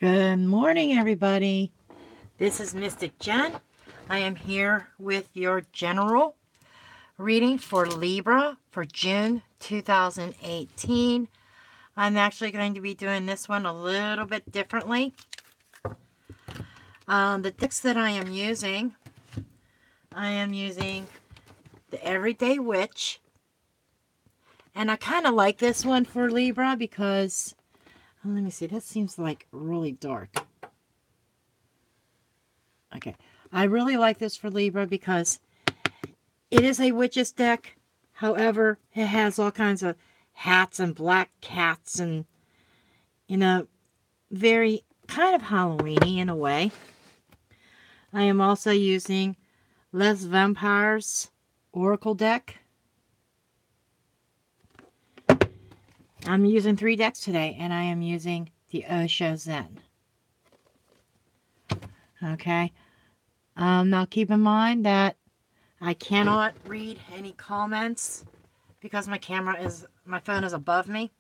Good morning, everybody. This is Mystic Jen. I am here with your general reading for Libra for June 2018. I'm actually going to be doing this one a little bit differently. The decks that I am using the Everyday Witch. And I kind of like this one for Libra because, let me see, that seems like really dark. Okay, I really like this for Libra because it is a witch's deck. However, it has all kinds of hats and black cats and, very kind of Halloween-y in a way. I am also using Les Vampires Oracle deck. I'm using 3 decks today, and I am using the Osho Zen. Okay. Now keep in mind that I cannot read any comments because my phone is above me.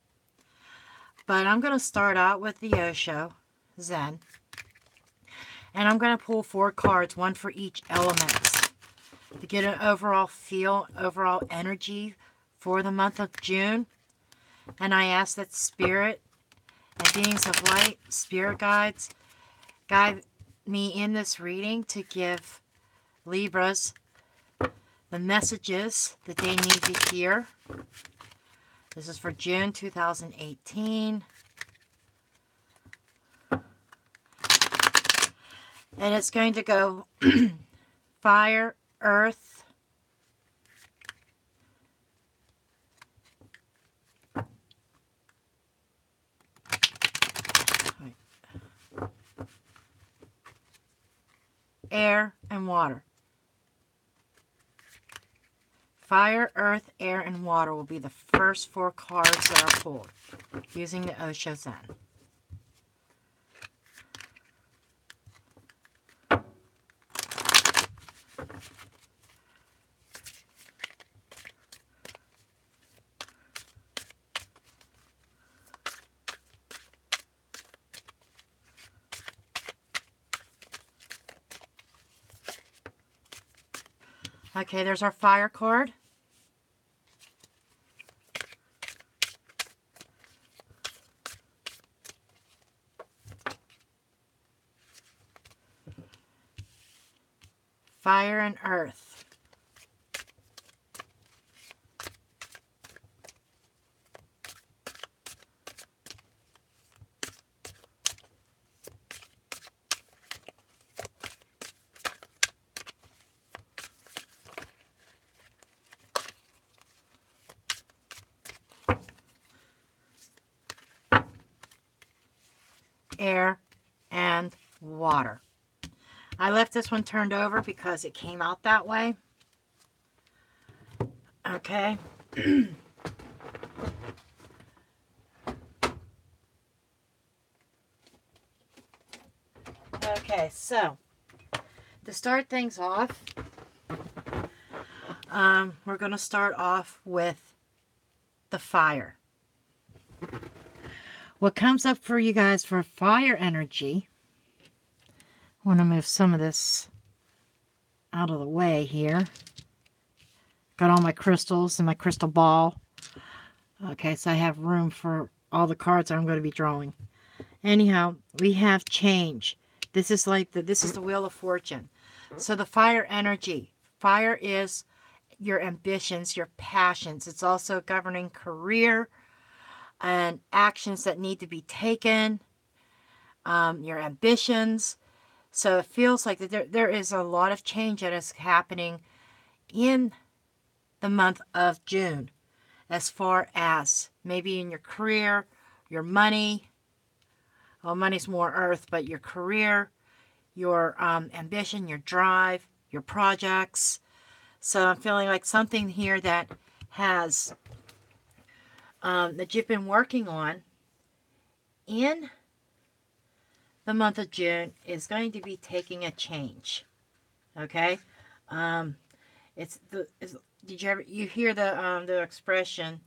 But I'm going to start out with the Osho Zen. And I'm going to pull 4 cards, one for each element, to get an overall feel, overall energy for the month of June. And I ask that Spirit and beings of light, spirit guides, guide me in this reading to give Libras the messages that they need to hear. This is for June 2018. And it's going to go fire, earth, air, and water. Fire, earth, air, and water will be the first 4 cards that are pulled using the Osho Zen. Okay, there's our fire card. Fire and earth. Air and water. I left this one turned over because it came out that way. Okay. Okay, so to start things off, we're going to start off with the fire. What comes up for you guys for fire energy, I want to move some of this out of the way here. Got all my crystals and my crystal ball. Okay, so I have room for all the cards I'm going to be drawing. Anyhow, we have change. This is the Wheel of Fortune. So the fire energy. Fire is your ambitions, your passions. It's also governing career and actions that need to be taken, your ambitions. So it feels like there is a lot of change that is happening in the month of June, as far as maybe in your career, your money. Well, money's more earth, but your career, your ambition, your drive, your projects. So I'm feeling like something here that has that you've been working on in the month of June is going to be taking a change. Okay, did you hear the expression,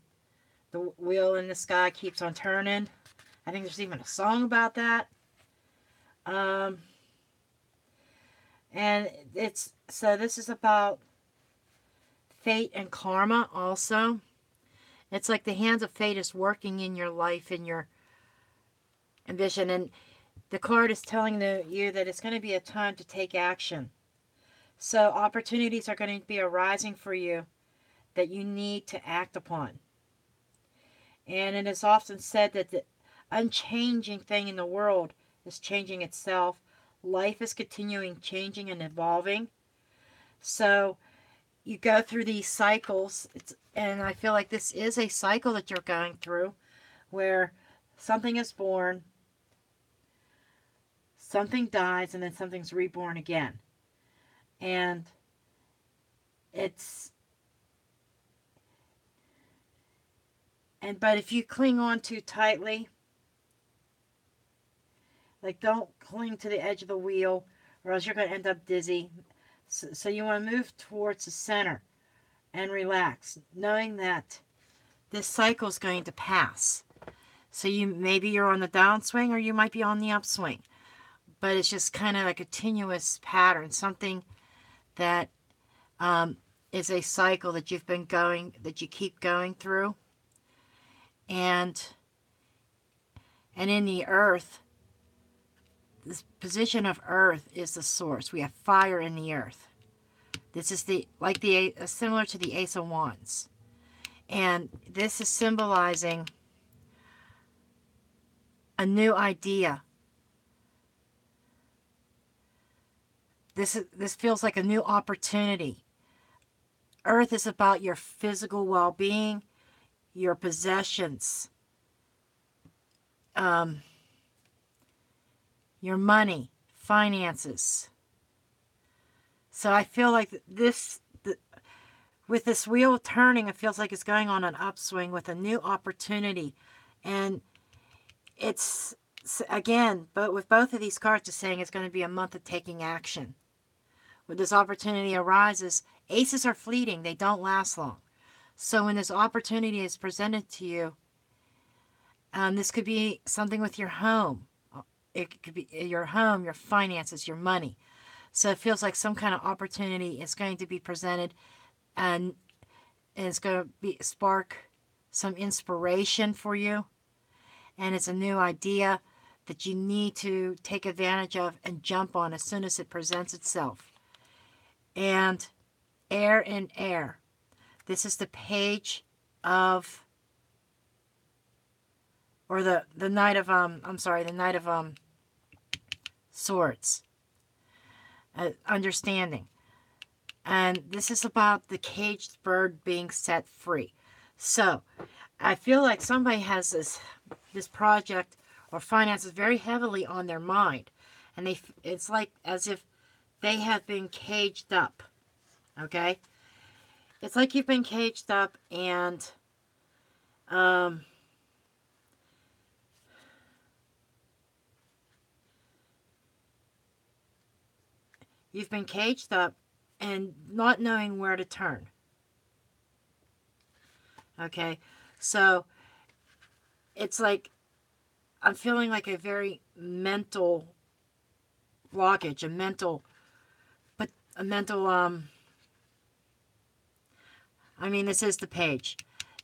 the wheel in the sky keeps on turning? I think there's even a song about that. Um, and so this is about fate and karma also. It's like the hands of fate is working in your life, in your ambition. And the card is telling you that it's going to be a time to take action. So opportunities are going to be arising for you that you need to act upon. And it is often said that the unchanging thing in the world is changing itself. Life is continuing changing and evolving. So you go through these cycles, and I feel like this is a cycle that you're going through where something is born, something dies, and then something's reborn again. And it's but if you cling on too tightly, like don't cling to the edge of the wheel or else you're going to end up dizzy. So you want to move towards the center and relax, knowing that this cycle is going to pass. So maybe you're on the downswing or you might be on the upswing, but it's just kind of a continuous pattern, something that is a cycle that that you keep going through. And in the earth, this position of earth is the source. We have fire in the earth. This is similar to the Ace of Wands. And this is symbolizing a new idea. This feels like a new opportunity. Earth is about your physical well-being, your possessions, your money, finances. So I feel like with this wheel turning, it feels like it's going on an upswing with a new opportunity. And it's, again, but with both of these cards, it's saying it's going to be a month of taking action. When this opportunity arises, aces are fleeting. They don't last long. So when this opportunity is presented to you, this could be something with your home. It could be your home, your finances, your money. So it feels like some kind of opportunity is going to be presented, and it's going to spark some inspiration for you. And it's a new idea that you need to take advantage of and jump on as soon as it presents itself. And air in air. This is the page of, or the Knight of, the Knight of Swords. Understanding. And this is about the caged bird being set free. So, I feel like somebody has this project or finances very heavily on their mind. And it's like as if they have been caged up. Okay? It's like you've been caged up and you've been caged up and not knowing where to turn. Okay? So it's like I'm feeling like a very mental blockage, a mental this is the page.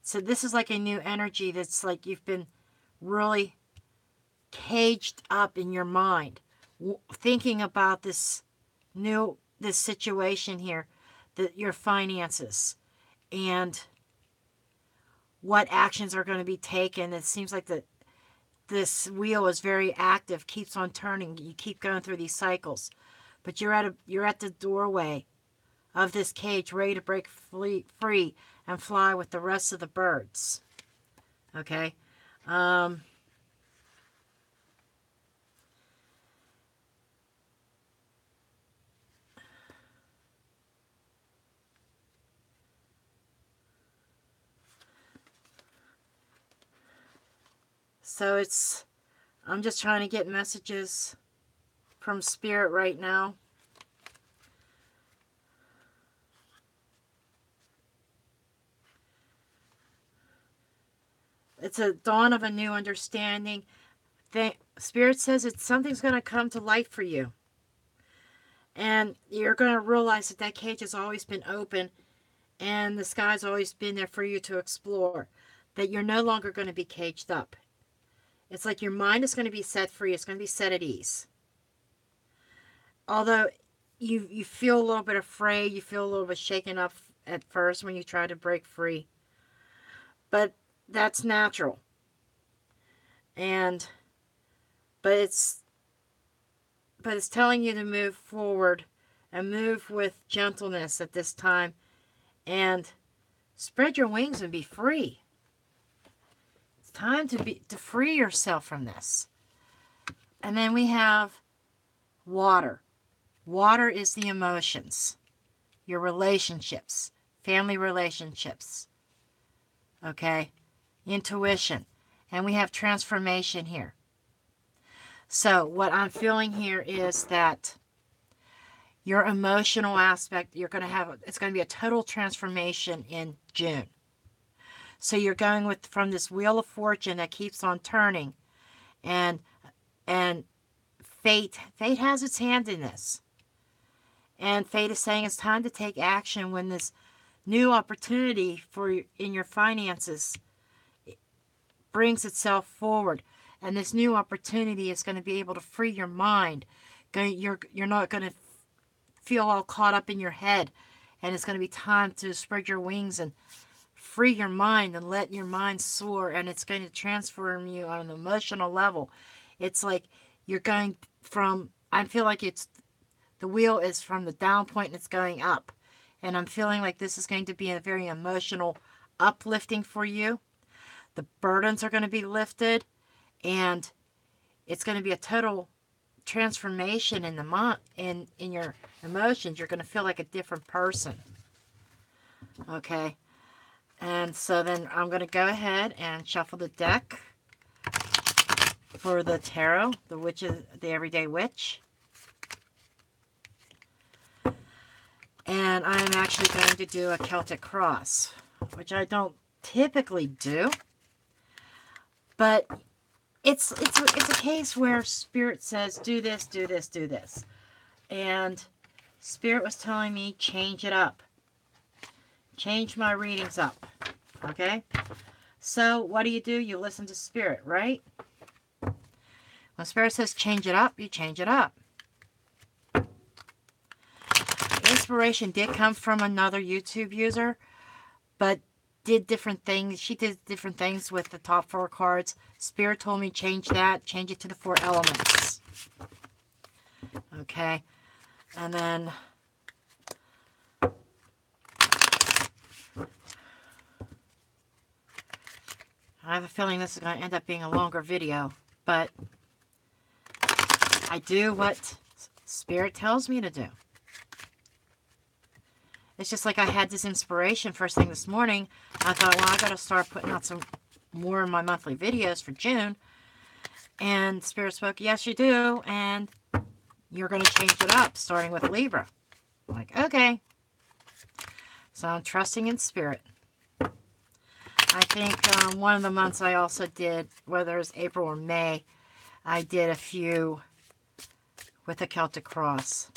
So this is like a new energy that's like you've been really caged up in your mind, thinking about this situation here, your finances, and what actions are going to be taken. It seems like this wheel is very active, keeps on turning. You keep going through these cycles, but you're at the doorway of this cage, ready to break free and fly with the rest of the birds. Okay? So I'm just trying to get messages from Spirit right now. It's a dawn of a new understanding. Spirit says something's going to come to light for you. And you're going to realize that that cage has always been open and the sky's always been there for you to explore. That you're no longer going to be caged up. It's like your mind is going to be set free. It's going to be set at ease. Although you feel a little bit afraid, you feel a little bit shaken up at first when you try to break free. But that's natural. But it's telling you to move forward and move with gentleness at this time and spread your wings and be free. It's time to free yourself from this. And then we have water. Water is the emotions, your relationships, family relationships, okay, intuition, and we have transformation here. So what I'm feeling here is that your emotional aspect, it's going to be a total transformation in June. So you're going from this wheel of fortune that keeps on turning, and fate has its hand in this. And fate is saying it's time to take action when this new opportunity in your finances brings itself forward. And this new opportunity is going to be able to free your mind. You're not going to feel all caught up in your head. And it's going to be time to spread your wings and free your mind and let your mind soar. And it's going to transform you on an emotional level. It's like you're going from, I feel like the wheel is from the down point and it's going up. And I'm feeling like this is going to be a very emotional uplifting for you. The burdens are going to be lifted. And it's going to be a total transformation in in your emotions. You're going to feel like a different person. Okay. And so then I'm going to go ahead and shuffle the deck for the tarot, the Everyday Witch. And I'm actually going to do a Celtic cross, which I don't typically do. But it's a case where Spirit says, do this, do this, do this. And Spirit was telling me, change it up. Change my readings up. Okay? So what do? You listen to Spirit, right? When Spirit says change it up, you change it up. Inspiration did come from another YouTube user, but did different things. She did different things with the top 4 cards. Spirit told me change it to the 4 elements. Okay. And then I have a feeling this is going to end up being a longer video, but I do what Spirit tells me to do. It's just like I had this inspiration first thing this morning. I thought, well, I got to start putting out some more of my monthly videos for June. And Spirit spoke, yes, you do. And you're going to change it up, starting with Libra. I'm like, okay. So I'm trusting in Spirit. I think one of the months I also did, whether it was April or May, I did a few with a Celtic cross.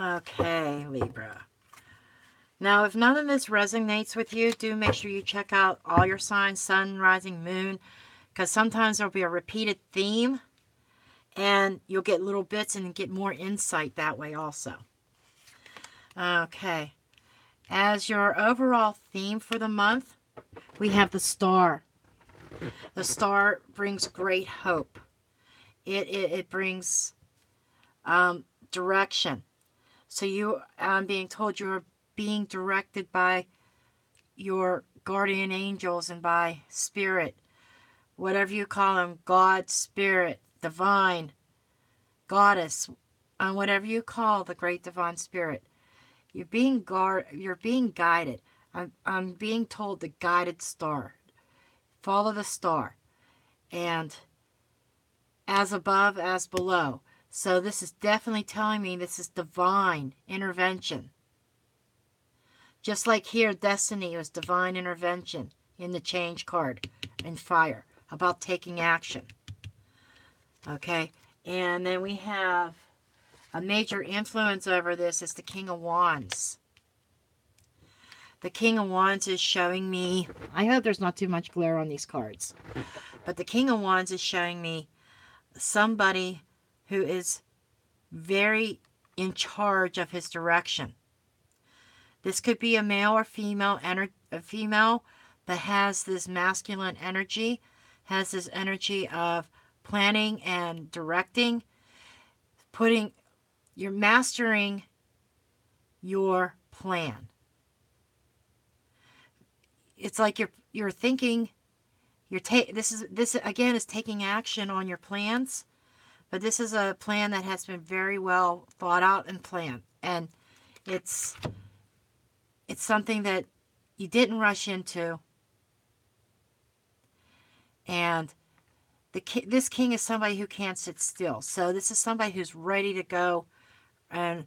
Okay, Libra. Now, if none of this resonates with you, do make sure you check out all your signs, sun, rising, moon, because sometimes there'll be a repeated theme, and you'll get little bits and get more insight that way also. Okay. As your overall theme for the month, we have the star. The star brings great hope. It brings direction. So I'm being told you're being directed by your guardian angels and by Spirit. Whatever you call them, God, Spirit, Divine, Goddess, and whatever you call the great Divine Spirit. You're being guided. I'm being told the guided star. Follow the star. And as above, as below. So this is definitely telling me this is divine intervention. Just like here, Destiny was divine intervention in the Change card and Fire, about taking action. Okay, and then we have a major influence over this is the King of Wands. The King of Wands is showing me, I hope there's not too much glare on these cards, but the King of Wands is showing me somebody who is very in charge of his direction. This could be a male or female, a female that has this masculine energy, has this energy of planning and directing, you're mastering your plan. It's like you're thinking, this again is taking action on your plans, but this is a plan that has been very well thought out and planned, and it's something that you didn't rush into. And this king is somebody who can't sit still. So this is somebody who's ready to go and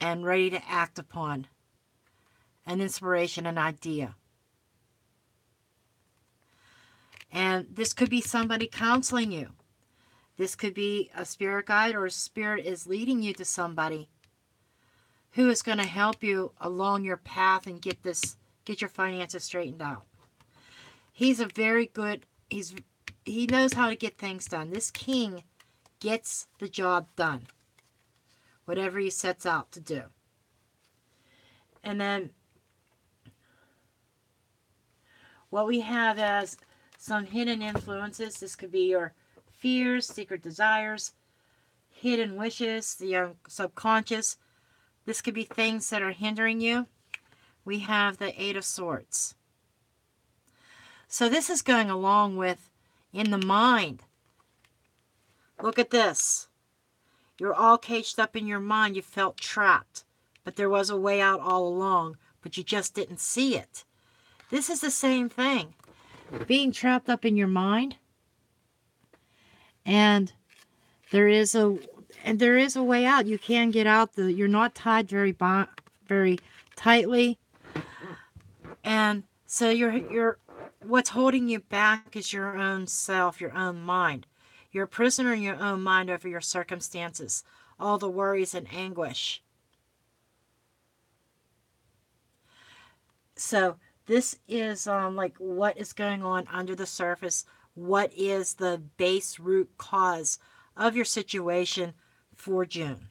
ready to act upon an inspiration, an idea. And this could be somebody counseling you. This could be a spirit guide, or a spirit is leading you to somebody who is going to help you along your path and get your finances straightened out. He's a very good, he knows how to get things done. This king gets the job done, whatever he sets out to do. And then what we have as some hidden influences, this could be your fears, secret desires, hidden wishes, the subconscious. This could be things that are hindering you. We have the Eight of Swords. So this is going along with in the mind. Look at this. You're all caged up in your mind. You felt trapped, but there was a way out all along, but you just didn't see it. This is the same thing. Being trapped up in your mind, and there is a way out. You can get out. You're not tied very tightly, and so you're what's holding you back is your own self, your own mind. You're a prisoner in your own mind over your circumstances, all the worries and anguish. So this is like what is going on under the surface. What is the base root cause of your situation for June?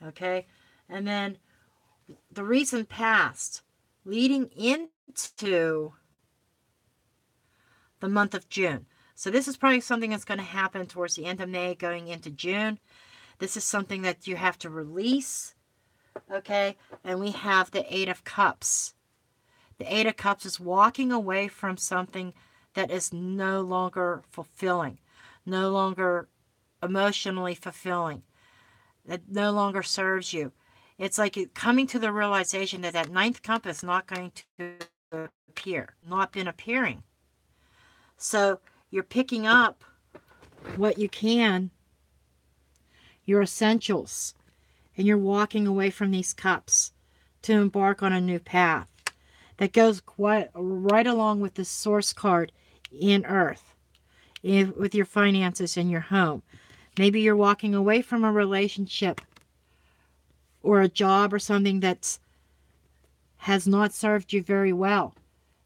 Okay, and then the reason past leading into the month of June. So this is probably something that's going to happen towards the end of May going into June. This is something that you have to release. Okay, and we have the Eight of Cups. The Eight of Cups is walking away from something that is no longer fulfilling, no longer emotionally fulfilling, that no longer serves you. It's like coming to the realization that that ninth cup is not going to appear, not been appearing. So you're picking up what you can, your essentials, and you're walking away from these cups to embark on a new path that goes quite right along with the source card in Earth, with your finances and your home. Maybe you're walking away from a relationship or a job or something that has not served you very well,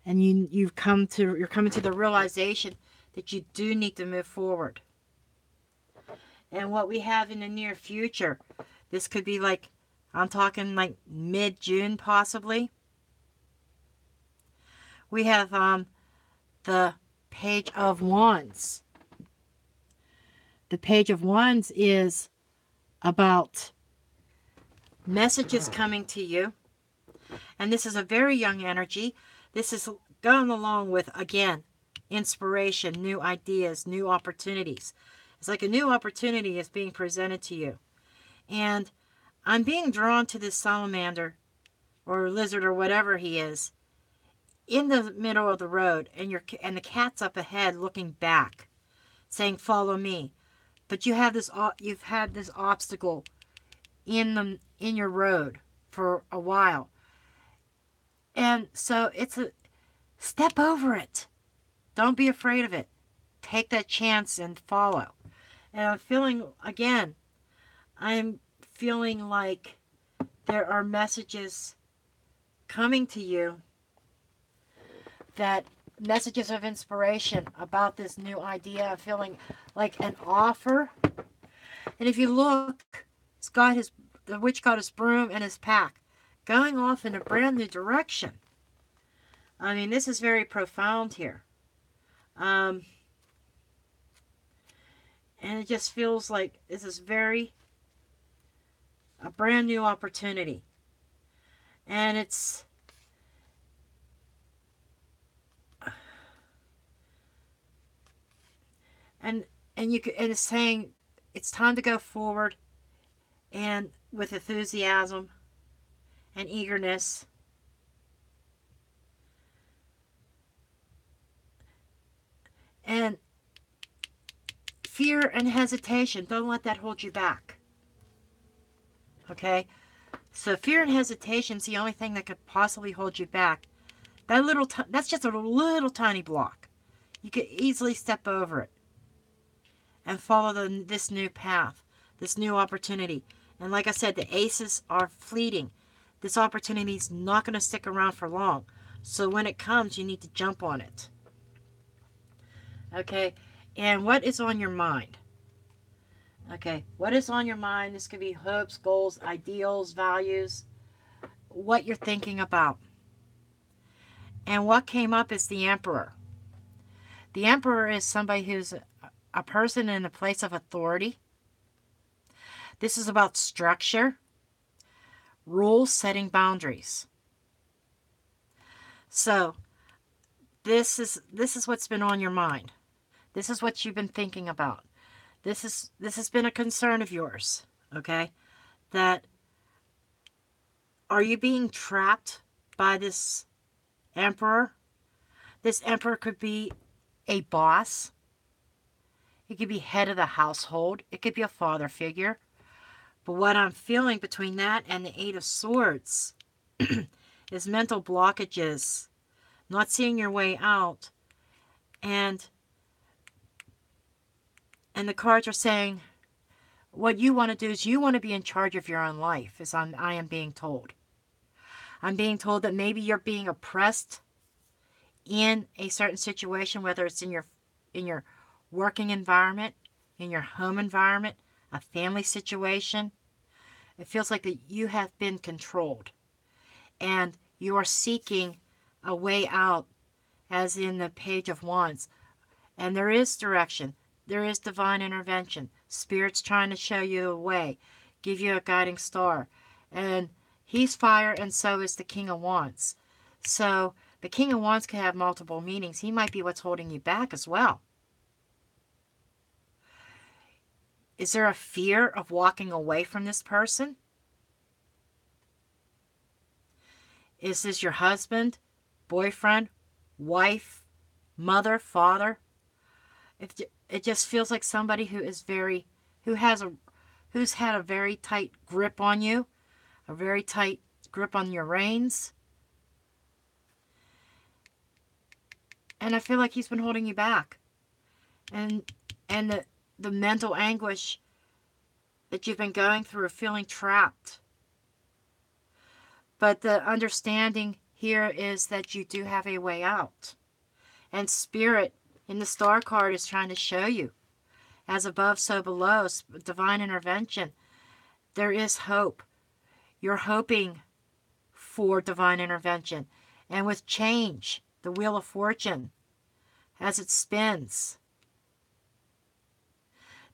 and you're coming to the realization that you do need to move forward. And what we have in the near future, this could be like, I'm talking like mid-June possibly. We have the Page of Wands. The Page of Wands is about messages coming to you. And this is a very young energy. This is going along with, again, inspiration, new ideas, new opportunities. It's like a new opportunity is being presented to you. And I'm being drawn to this salamander or lizard or whatever he is in the middle of the road, and the cat's up ahead looking back, saying, "Follow me." but you've had this obstacle in your road for a while. And so it's a step over it. Don't be afraid of it. Take that chance and follow. And I'm feeling, again, I'm feeling like there are messages coming to you, that messages of inspiration about this new idea. I'm feeling like an offer. And if you look, the witch got his broom and his pack, going off in a brand new direction. I mean, this is very profound here. And it just feels like this is a brand new opportunity. And it's, and it's saying it's time to go forward, and with enthusiasm and eagerness. And fear and hesitation, don't let that hold you back. Okay? So fear and hesitation is the only thing that could possibly hold you back. That's just a little tiny block. You could easily step over it and follow this new path, this new opportunity. And like I said, the aces are fleeting. This opportunity is not going to stick around for long. So when it comes, you need to jump on it. Okay? And what is on your mind? Okay, what is on your mind? This could be hopes, goals, ideals, values, what you're thinking about. And what came up is the Emperor. The Emperor is somebody who's a person in a place of authority. This is about structure, rules, setting boundaries. So, this is what's been on your mind. This is what you've been thinking about. This has been a concern of yours, okay? That, are you being trapped by this Emperor? This Emperor could be a boss. It could be head of the household. It could be a father figure. But what I'm feeling between that and the Eight of Swords is mental blockages, not seeing your way out, and the cards are saying what you want to do is you want to be in charge of your own life, as I am being told. I'm being told that maybe you're being oppressed in a certain situation, whether it's in your working environment, in your home environment, a family situation. It feels like that you have been controlled, and you are seeking a way out, as in the Page of Wands. And there is direction. There is divine intervention. Spirit's trying to show you a way, give you a guiding star. And he's fire, and so is the King of Wands. So the King of Wands can have multiple meanings. He might be what's holding you back as well. Is there a fear of walking away from this person? Is this your husband, boyfriend, wife, mother, father? It just feels like somebody who's had a very tight grip on you, a very tight grip on your reins. And I feel like he's been holding you back. And the mental anguish that you've been going through, feeling trapped. But the understanding here is that you do have a way out. And Spirit in the Star card is trying to show you, as above, so below, divine intervention. There is hope. You're hoping for divine intervention. And with change, the Wheel of Fortune, as it spins,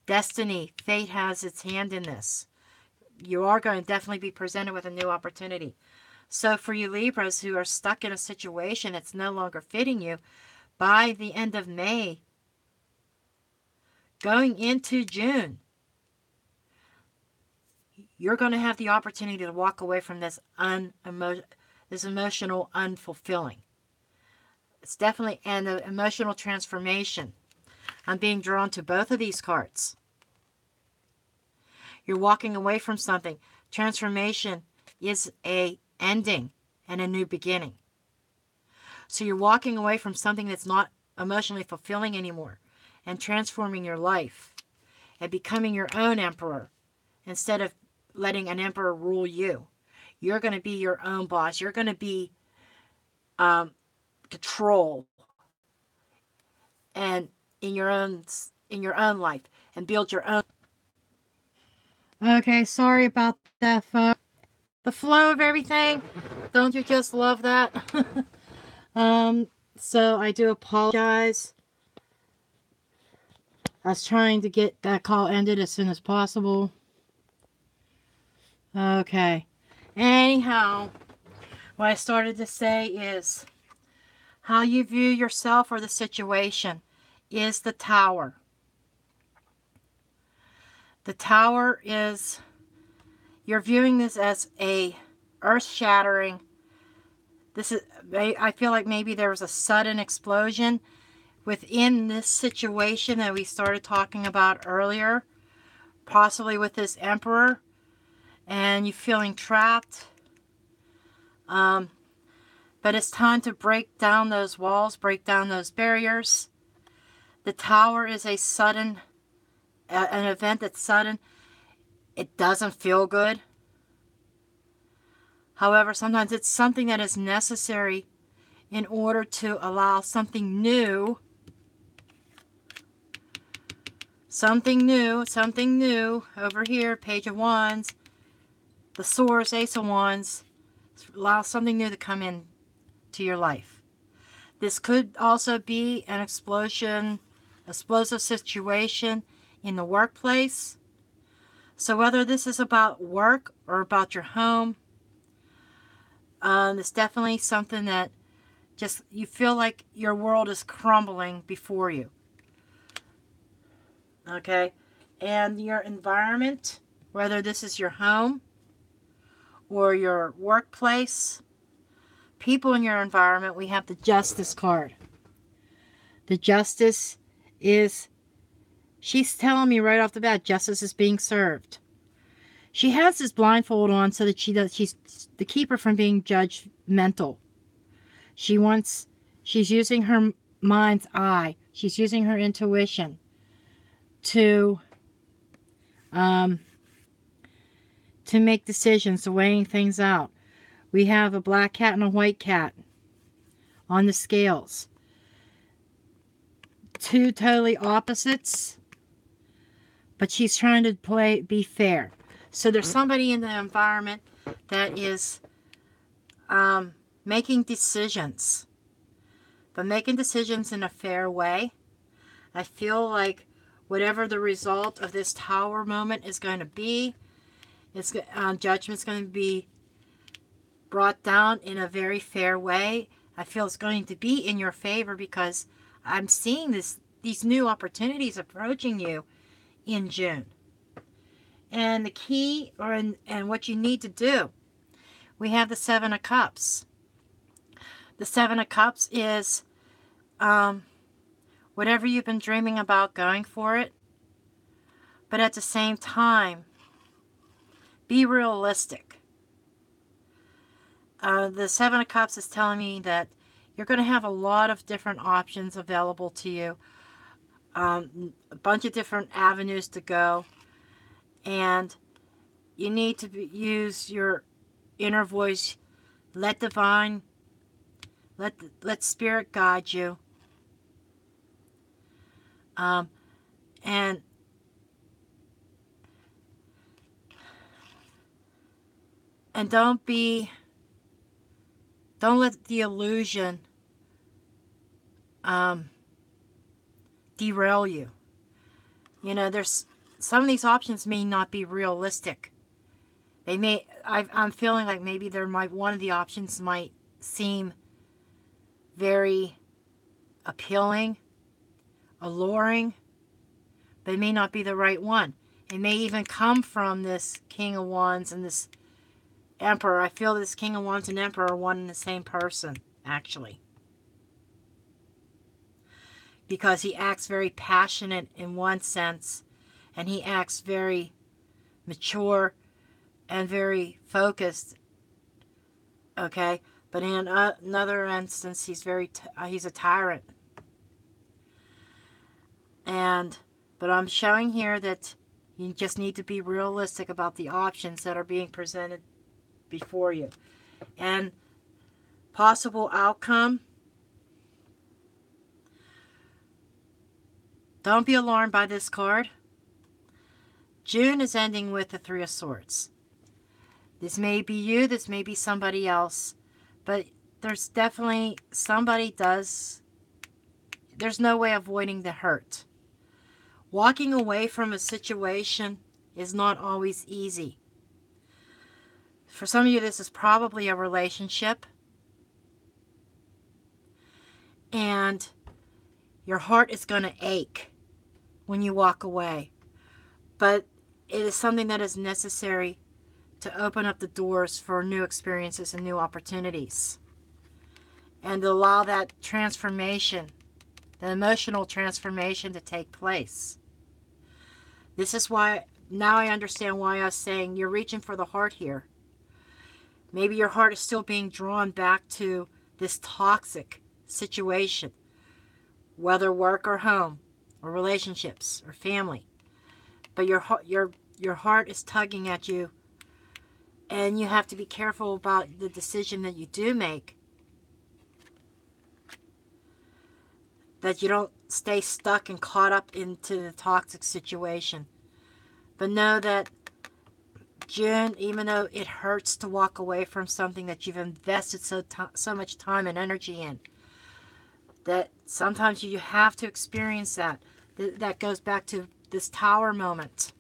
destiny, fate has its hand in this. You are going to definitely be presented with a new opportunity. So for you Libras who are stuck in a situation that's no longer fitting you, by the end of May, going into June, you're going to have the opportunity to walk away from this emotional unfulfilling. It's definitely, and the emotional transformation. I'm being drawn to both of these cards. You're walking away from something. Transformation is a ending and a new beginning. So you're walking away from something that's not emotionally fulfilling anymore and transforming your life and becoming your own emperor instead of letting an emperor rule you. You're going to be your own boss. You're going to be control and in your own life and build your own. Okay, sorry about that, folks. The flow of everything. Don't you just love that? So I do apologize. I was trying to get that call ended as soon as possible. Okay. Anyhow, what I started to say is how you view yourself or the situation is the tower. The tower is, you're viewing this as a earth-shattering. I feel like maybe there was a sudden explosion within this situation that we started talking about earlier, possibly with this emperor, and you feeling trapped. But it's time to break down those walls, break down those barriers. The tower is a sudden, an event that's sudden. It doesn't feel good. However, sometimes it's something that is necessary in order to allow something new, over here, Page of Wands, the Swords, Ace of Wands, allow something new to come in to your life. This could also be an explosive situation in the workplace. So whether this is about work or about your home, it's definitely something that just you feel like your world is crumbling before you. Okay? And your environment, whether this is your home or your workplace, people in your environment, we have the Justice card. The Justice is, she's telling me right off the bat, justice is being served. She has this blindfold on so that she's to keep her from being judgmental. She's using her mind's eye. She's using her intuition to make decisions, to weighing things out. We have a black cat and a white cat on the scales. Two totally opposites, but she's trying to be fair. So there's somebody in the environment that is making decisions, but making decisions in a fair way. I feel like whatever the result of this tower moment is going to be, judgment's going to be brought down in a very fair way. I feel it's going to be in your favor because I'm seeing these new opportunities approaching you in June. And the key, and what you need to do, we have the Seven of Cups. The Seven of Cups is whatever you've been dreaming about, going for it. But at the same time, be realistic. The Seven of Cups is telling me that you're going to have a lot of different options available to you. A bunch of different avenues to go. And you need to use your inner voice. Let divine, let spirit guide you. And don't let the illusion derail you. You know, there's some of these options may not be realistic. They may, I'm feeling like maybe one of the options might seem very appealing, alluring, but it may not be the right one. It may even come from this King of Wands and this Emperor. I feel this King of Wands and Emperor are one and the same person, actually. Because he acts very passionate in one sense, and he acts very mature, and very focused. Okay, but in another instance, he's a tyrant. But I'm showing here that you just need to be realistic about the options that are being presented before you. And possible outcome, don't be alarmed by this card. June is ending with the Three of Swords. This may be you, this may be somebody else, but there's definitely there's no way avoiding the hurt. Walking away from a situation is not always easy. For some of you, this is probably a relationship. And your heart is going to ache when you walk away. But it is something that is necessary to open up the doors for new experiences and new opportunities. And to allow that transformation, the emotional transformation, to take place. This is why, now I understand why I was saying you're reaching for the heart here. Maybe your heart is still being drawn back to this toxic situation, whether work or home, or relationships, or family. But your heart is tugging at you, and you have to be careful about the decision that you do make, that you don't stay stuck and caught up into the toxic situation. But know that June, even though it hurts to walk away from something that you've invested so much time and energy in, that sometimes you have to experience that. That goes back to this tower moment.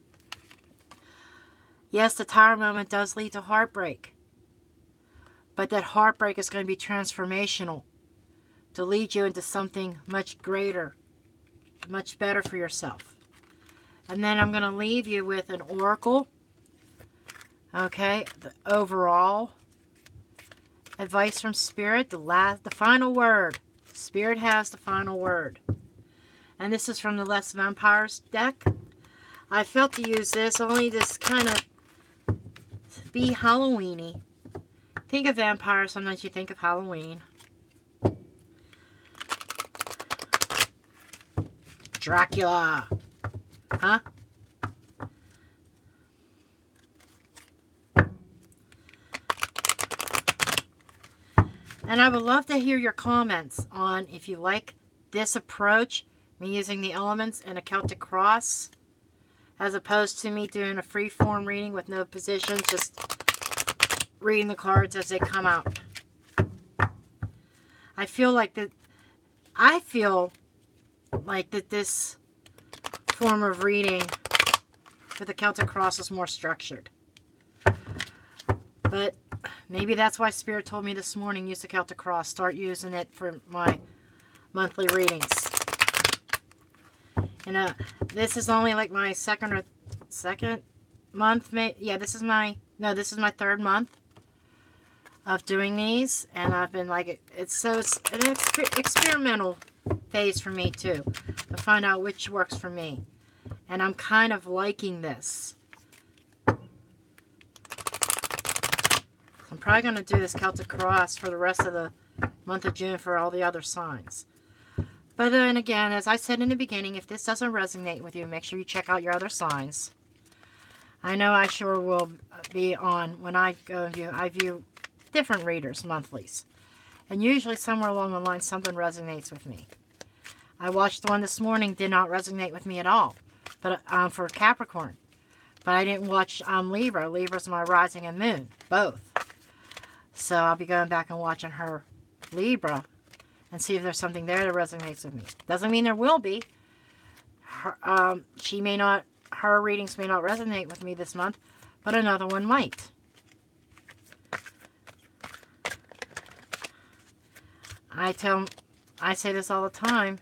Yes, the tower moment does lead to heartbreak, but that heartbreak is going to be transformational to lead you into something much greater, much better for yourself. And then I'm going to leave you with an oracle. Okay, the overall advice from Spirit, the final word. Spirit has the final word. And this is from the Less Vampires deck. I felt to use this only to kind of be Halloweeny. Think of vampires, sometimes you think of Halloween. Dracula. Huh? And I would love to hear your comments on if you like this approach, me using the elements and a Celtic cross, as opposed to me doing a free form reading with no positions, just reading the cards as they come out. I feel like that this form of reading with the Celtic cross is more structured. But maybe that's why Spirit told me this morning, use the Celtic cross. Start using it for my monthly readings. And this is only like my second month. This is my third month of doing these, and I've been like, it's an experimental phase for me too, to find out which works for me. And I'm kind of liking this. I'm probably going to do this Celtic cross for the rest of the month of June for all the other signs. But then again, as I said in the beginning, if this doesn't resonate with you, make sure you check out your other signs. I know I sure will be on when I view different readers, monthlies. And usually somewhere along the line, something resonates with me. I watched the one this morning, did not resonate with me at all, but for Capricorn. But I didn't watch Libra. Libra's my rising and moon, both. So I'll be going back and watching her Libra and see if there's something there that resonates with me. Doesn't mean there will be. Her readings may not resonate with me this month, but another one might. I say this all the time.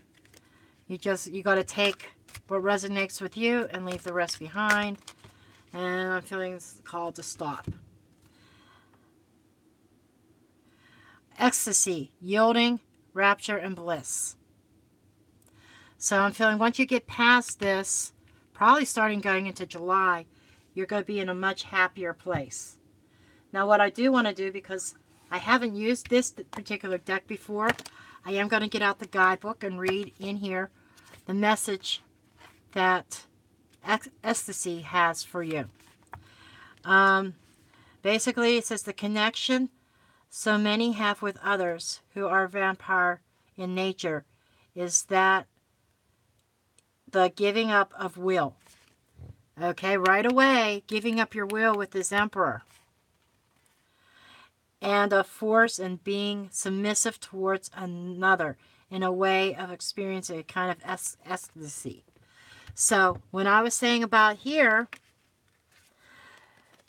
You got to take what resonates with you and leave the rest behind. And I'm feeling called to stop. Ecstasy, yielding, rapture, and bliss. So I'm feeling once you get past this, probably starting going into July, you're going to be in a much happier place. Now, what I do want to do, because I haven't used this particular deck before, I am going to get out the guidebook and read in here the message that ecstasy has for you. Basically, it says the connection so many have with others who are vampire in nature is that the giving up of will. Okay, right away, giving up your will with this emperor. And of force and being submissive towards another in a way of experiencing a kind of ecstasy. So, when I was saying about here,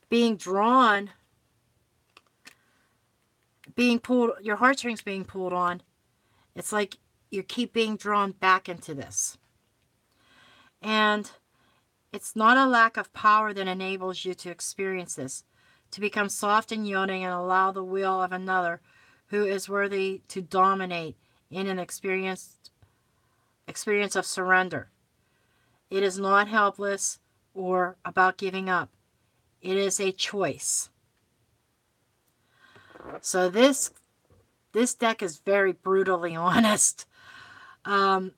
being drawn, being pulled, your heartstrings being pulled on, it's like you keep being drawn back into this. And it's not a lack of power that enables you to experience this, to become soft and yielding and allow the will of another who is worthy to dominate in an experience of surrender. It is not helpless or about giving up. It is a choice. So this deck is very brutally honest. It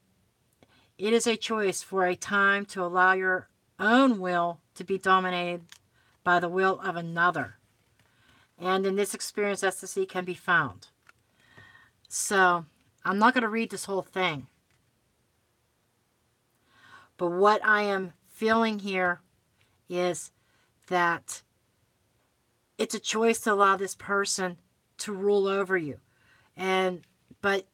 is a choice for a time to allow your own will to be dominated by the will of another. And in this experience, ecstasy can be found. So, I'm not going to read this whole thing. But what I am feeling here is that it's a choice to allow this person to rule over you. But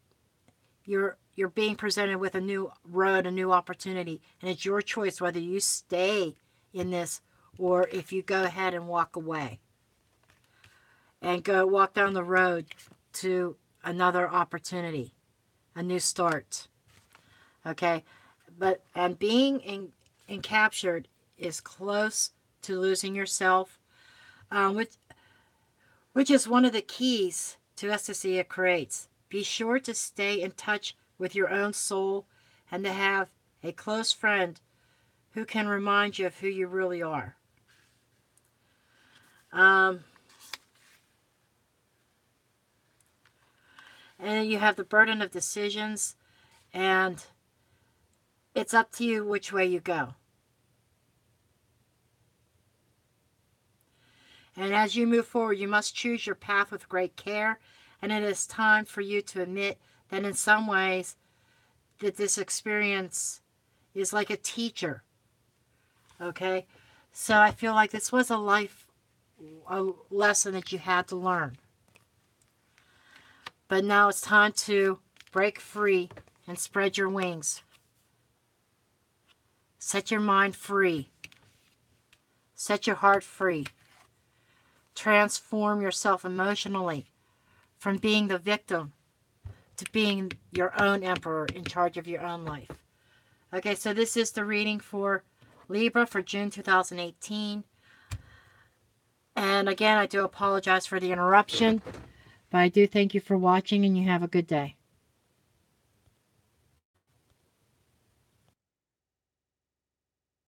you're being presented with a new road, a new opportunity, and it's your choice whether you stay in this or if you go ahead and walk away and go walk down the road to another opportunity, a new start. Okay, and being encaptured is close to losing yourself, which is one of the keys to ecstasy it creates. Be sure to stay in touch with your own soul and to have a close friend who can remind you of who you really are. And you have the burden of decisions, and it's up to you which way you go. And as you move forward, you must choose your path with great care, and it is time for you to admit that in some ways that this experience is like a teacher. Okay? So I feel like this was a lesson that you had to learn. But now it's time to break free and spread your wings. Set your mind free. Set your heart free. Transform yourself emotionally from being the victim to being your own emperor in charge of your own life. Okay, so this is the reading for Libra for June 2018. And again, I do apologize for the interruption, but I do thank you for watching, and you have a good day.